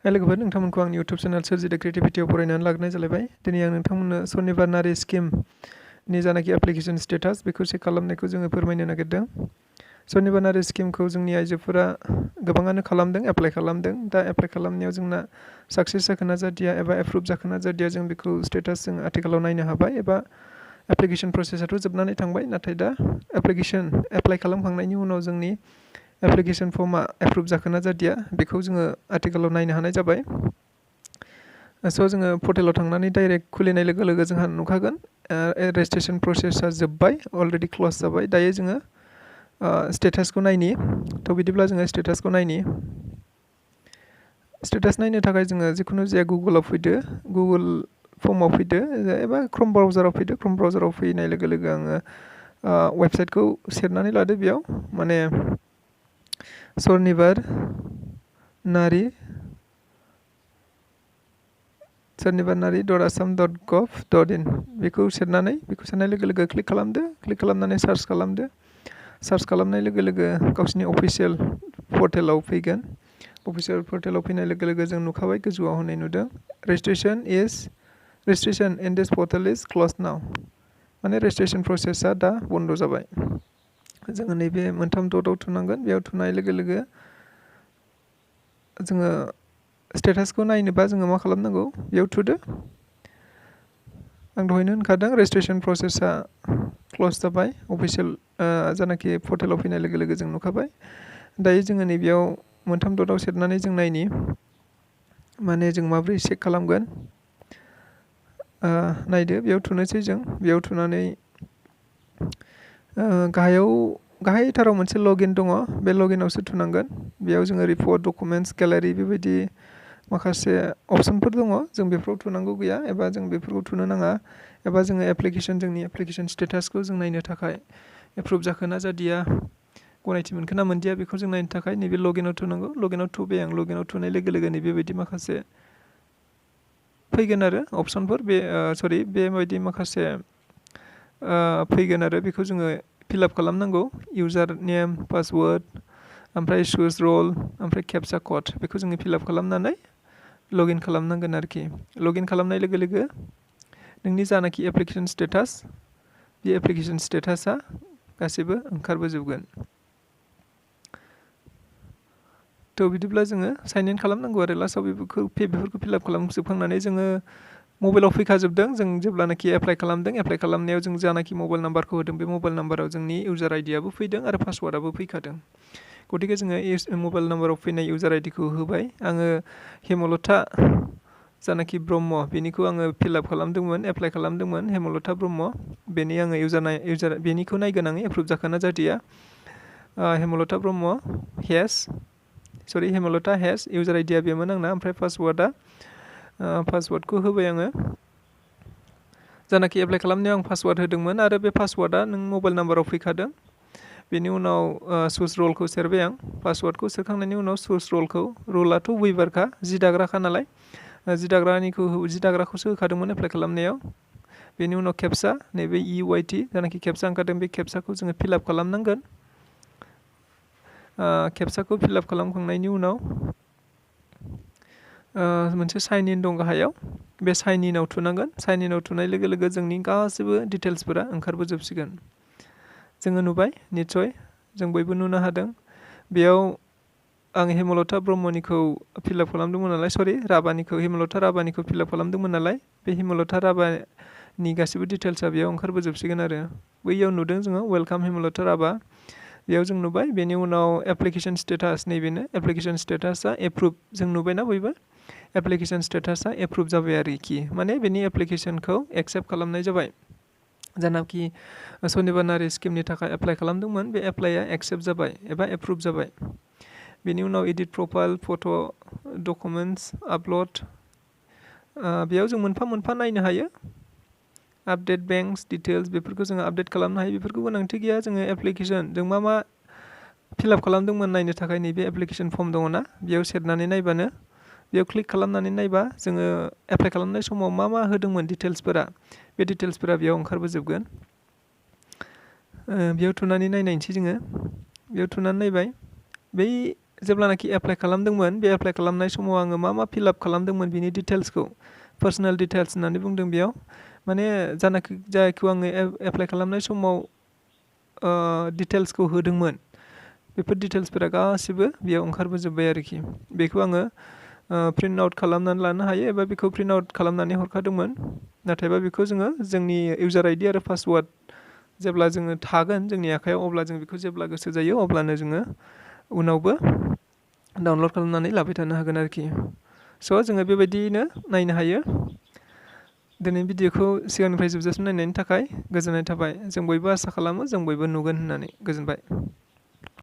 लोगोफोर नोंथांमोनखौ आंनि YouTube channel सोरजिदो क्रिएटिभिटियाव बरायनानै लाग्रोनाय जालायबाय। दिनै आं नोंथांमोननो स्वर्निभार नारी स्किमनि जानाखि एप्लिकेसन स्टेटास बेखौ चेक खालामनायखौ जोङो फोरमायनो नागिरदों। स्वर्निभार नारी स्किमखौ जोंनि आइजोफोरा गोबाङानो खालामदों, एप्लाइ खालामदों। दा एप्लाइ खालामनायाव जोंना साक्सेस जाखोना जादिया एबा एप्रुभ जाखोना जादिया जों बेखौ स्टेटास जों आथिखालाव नायनो हाबाय एबा एप्लिकेसन प्रसेसाथ' जोबनानै थांबाय, नाथाय दा एप्लाइ खालामखांनायनि उनाव जोंनि एप्लिकेसन फर्मा एप्रुभ जाखोना जादिया बेखौ जोङो आथिखालाव नायनो हानाय जाबाय। स' जोङो पर्टेलाव थांनानै डाइरेक्ट खुलिनाय लोगो लोगो जोंहा नुखागोन रेजिस्ट्रेसन प्रसेसा जोब्बाय, अलरेडि क्ल'ज जाबाय। दायो जोङो स्टेटासखौ नायनि। थ' बिदिब्ला जोङो स्टेटासखौ नायनि। स्टेटास नायनो थाखाय जोङो जिखुनु जाया गुगोलाव फैदो, गुगोल फर्माव फैदो एबा क्रम ब्राउजाराव फैदो। क्रम ब्राउजाराव फैनाय लोगो लोगो आङो वेबसाइटखौ सेरनानै लादो। बेयाव माने स्वर्निभार नारी .assam.gov.in बेखौ सेरनाय लोगो लोगो क्लिक खालामदो। क्लिक खालामनानै सार्च खालामदो। सार्च खालामनाय लोगो लोगो गावसिनि अफिसियेल पर्टेलाव फैगोन। अफिसियेल पर्टेलाव फैनाय लोगो लोगो जों नुखाबाय, गोजौआव होनाय नुदों registration in this portal is closed now. माने रेजिस्ट्रेशन प्रसेसा दा बन्द जाबाय। जोङो नैबे मोनथाम डटआव थुनांगोन। बेयाव थुनाय लोगो लोगो जोङो स्टेटासखौ नायनोबा जोङो मा खालामनांगौ, बेयाव थुदो। आं दहायनो होनखादों रेजिस्ट्रेशन प्रसेसा क्ल'ज जाबाय। अफिसियेल जानाखि पर्टेलाव फैनाय लोगो लोगो जों नुखाबाय। दायो जोङो नैबेयाव मोनथाम डटआव सेरनानै जों नायनि माने जों माब्रै चेक खालामगोन। नायदो, बेयाव थुनोसै जों। बेयाव थुनानै गाहायथाराव मोनसे लगइन दङ, बे लगइनावसो थुनांगोन। बेयाव जोङो रिपर्ट, डकुमेन्टस, गेलारि बेबायदि माखासे अपसनफोर दङ। जों बेफोराव थुनांगौ गैया एबा जों बेफोरखौ थुनो नाङा। एबा जोङो जोंनि एप्लिकेसन स्टेटासखौ जों नायनो थाखाय एप्रुभ जाखोना जादिया, गनायथि मोनखोना मोनदिया बेखौ जों नायनो थाखाय नैबे लगइनाव थुनांगौ। लगइनाव थुबाय आं। लगइनाव थुनाय लोगो लोगो बेबायदि माखासे फैगोन आरो अपसनफोर, बेबायदि माखासे फैगोन आरो बेखौ जोङो फिलआप खालामनांगौ। इउजार नेम, पासवार्ड, ओमफ्राय चुज रल, ओमफ्राय केपचा कड बेखौ जोङो फिलआप खालामनानै लगइन खालामनांगोन आरोखि। लगइन खालामनाय लोगो लोगो नोंनि जानाखि एप्लिकेसन स्टेटास, बे एप्लिकेसन स्टेटासा गासैबो ओंखारबोजोबगोन। थ' बिदिब्ला जोङो साइन इन खालामनांगौ आरो लास्टआव बेफोरखौ फिलआप खालामजोबखांनानै जोङो मबाइलाव फैखाजोबदों। जों जेब्लानाखि एप्लाइ खालामदों, एप्लाइ खालामनायाव जों जानाखि मबाइल नाम्बारखौ होदों, बे मबाइल नाम्बाराव जोंनि इउजार आइडियाबो फैदों आरो पासवार्डआबो फैखादों। गतिके जोङो मबाइल नाम्बाराव फैनाय इउजार आइडिखौ होबाय। आङो हेमलता जानाखि ब्रह्म बेनिखौ आङो फिलआप खालामदोंमोन, एप्लाइ खालामदोंमोन। हेमलता ब्रह्म बेनि आङो बेनिखौ नायगोन आङो एप्रुभ जाखोना जादिया। हेमलता ब्रह्म हेमलता इउजार आइडिया बेमोन आंना। ओमफ्राय पासवार्डखौ होबाय आङो। जानाखि एप्लाइ खालामनायाव आं पासवार्ड होदोंमोन आरो बे पासवार्डआ नों मबाइल नाम्बाराव फैखादों। बेनि उनाव चुज रलखौ सेरबाय आं। पासवार्डखौ सेरखांनायनि उनाव चुज रलाथ' वेइभारखा, जि दाग्राखा नालाय। जि दाग्राखौसो होखादोंमोन एप्लाइ खालामनायाव। बेनि उनाव केपचा, नैबे EYT जानाखि केपचा ओंखारदों, बे केपचाखौ जोङो फिलआप खालामनांगोन। केपचाखौ फिलआप खालामखांनायनि उनाव मोनसे साइन इन दं गाहायाव, बे साइन इनाव थुनांगोन। साइन इनाव थुनाय लोगो लोगो जोंनि गासैबो डिटेल्सफोरा ओंखारबोजोबसिगोन। जोङो नुबाय, निस्सय जों बयबो नुनो हादों। बेयाव आं हेमलता ब्रह्मनिखौ फिलआप खालामदोंमोन नालाय, हेमलता राभानिखौ फिलआप खालामदोंमोन नालाय, बे हेमलता राभानि गासैबो डिटेल्सआ बेयाव ओंखारबोजोबसिगोन आरो। बैयाव नुदों जोङो वेलकाम हेमलता राभा, बेयाव जों नुबाय। बेनि उनाव एप्लिकेसन स्टेटास, नैबेनो एप्लिकेसन स्टेटासा एप्रुभ, जों नुबायना बयबो। एप्लिकेसन स्टेटासा एप्रुभ जाबाय आरोखि, माने बेनि एप्लिकेसनखौ एक्सेप्ट खालामनाय जाबाय। जानाखि स्वर्निभार नारी स्किमनि थाखाय एप्लाइ खालामदोंमोन, बे एप्लाइआ एक्सेप्ट जाबाय एबा एप्रुभ जाबाय। बेनि उनाव एडिट प्रफाइल, फट', डकुमेन्टस, आपल'ड, बेयाव जों मोनफा मोनफा नायनो हायो। आपडेट बेंक्स डिटेल्स, बेफोरखौ जोङो आपडेट खालामनो हायो। बेफोरखौ गोनांथि गैया। जोङो जों मा फिलआप खालामदोंमोन नायनो थाखाय नैबे एप्लिकेसन फर्म दङ ना, बेयाव सेरनानै नायबानो, बेयाव क्लिक खालामनानै नायबा जोङो एप्लाइ खालामनाय समाव मा होदोंमोन डिटेल्सफोरा, बे डिटेल्सफोरा बेयाव ओंखारबोजोबगोन। बेयाव थुनानै नायनोसै जोङो। बेयाव थुनानै नायबाय। बै जेब्लानाखि एप्लाइ खालामदोंमोन बे एप्लाइ खालामनाय समाव आङो मा फिलआप खालामदोंमोन बिनि डिटेल्सखौ पार्सनेल डिटेल्स होननानै बुंदों बेयाव माने जायखौ आङो एप्लाइ खालामनाय समाव डिटेल्सखौ होदोंमोन बेफोर डिटेल्सफोरा गासिबो बेयाव ओंखारबोजोब्बाय आरोखि बेखौ आङो प्रिन्ट आउट खालामनानै लानो हायो एबा बेखौ प्रिन्ट आउट खालामनानै हरखादोंमोन नाथायबा बेखौ जोङो जोंनि इउजार आइडि आरो पासवार्ड जेब्ला जोङो थागोन जोंनि आखायाव अब्ला जों बेखौ जेब्ला गोसो जायो अब्लानो जोङो उनावबो डाउनलड खालामनानै लाबाय थानो हागोन आरोखि स' जोङो बेबायदियैनो नायनो हायो दिनै भिडिअखौ सिगांनिफ्राय जोबजासिम नायनायनि थाखाय गोजोननाय थाबाय जों बयबो आसा खालामो जों बयबो नुगोन होननानै गोजोनबाय